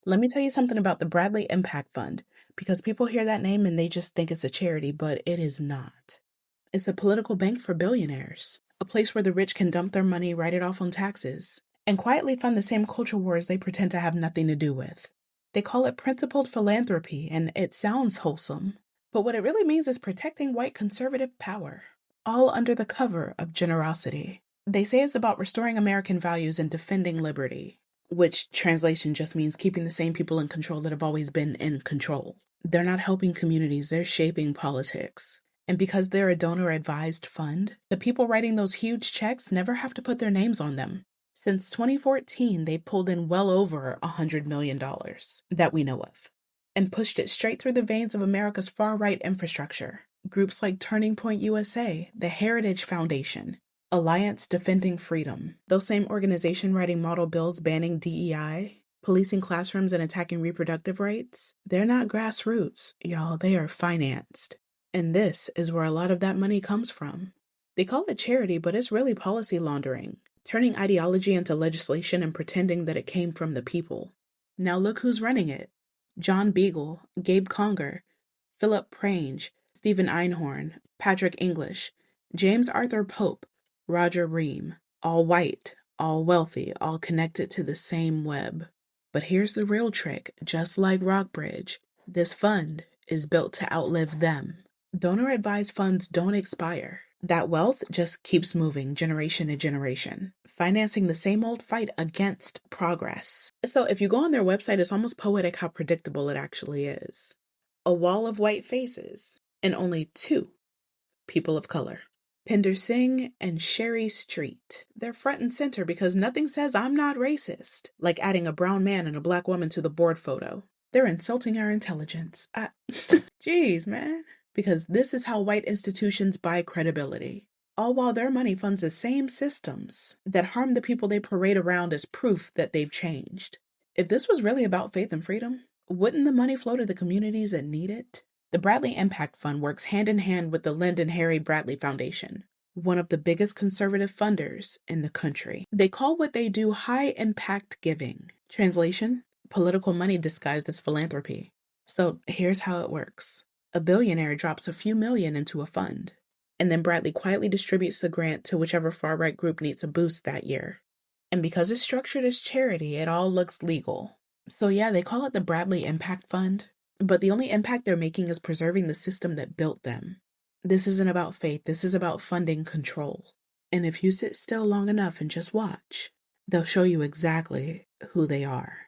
Let me tell you something about the Bradley Impact Fund, because people hear that name and they just think it's a charity, but it is not. It's a political bank for billionaires, a place where the rich can dump their money, write it off on taxes, and quietly fund the same culture wars they pretend to have nothing to do with. They call it principled philanthropy, and it sounds wholesome. But what it really means is protecting white conservative power, all under the cover of generosity. They say it's about restoring American values and defending liberty, which translation just means keeping the same people in control that have always been in control. They're not helping communities, they're shaping politics. And because they're a donor-advised fund, the people writing those huge checks never have to put their names on them. Since 2014, they pulled in well over $100 million that we know of, and pushed it straight through the veins of America's far-right infrastructure. Groups like Turning Point USA, the Heritage Foundation, Alliance Defending Freedom, those same organization writing model bills banning DEI, policing classrooms and attacking reproductive rights, they're not grassroots, y'all, they are financed. And this is where a lot of that money comes from. They call it charity, but it's really policy laundering, turning ideology into legislation and pretending that it came from the people. Now look who's running it. John Beagle, Gabe Conger, Philip Prange, Stephen Einhorn, Patrick English, James Arthur Pope, Roger Ream, all white, all wealthy, all connected to the same web. But here's the real trick. Just like Rockbridge, this fund is built to outlive them. Donor-advised funds don't expire. That wealth just keeps moving generation to generation, financing the same old fight against progress. So if you go on their website, it's almost poetic how predictable it actually is. A wall of white faces, and only two people of color. Pinder Singh and Sherry Street. They're front and center because nothing says I'm not racist, like adding a brown man and a black woman to the board photo. They're insulting our intelligence. Jeez, man. Because this is how white institutions buy credibility. All while their money funds the same systems that harm the people they parade around as proof that they've changed. If this was really about faith and freedom, wouldn't the money flow to the communities that need it? The Bradley Impact Fund works hand in hand with the Lyndon Harry Bradley Foundation, one of the biggest conservative funders in the country. They call what they do high-impact giving. Translation: political money disguised as philanthropy. So here's how it works. A billionaire drops a few million into a fund, and then Bradley quietly distributes the grant to whichever far-right group needs a boost that year. And because it's structured as charity, it all looks legal. So yeah, they call it the Bradley Impact Fund, but the only impact they're making is preserving the system that built them. This isn't about faith, this is about funding control. And if you sit still long enough and just watch, they'll show you exactly who they are.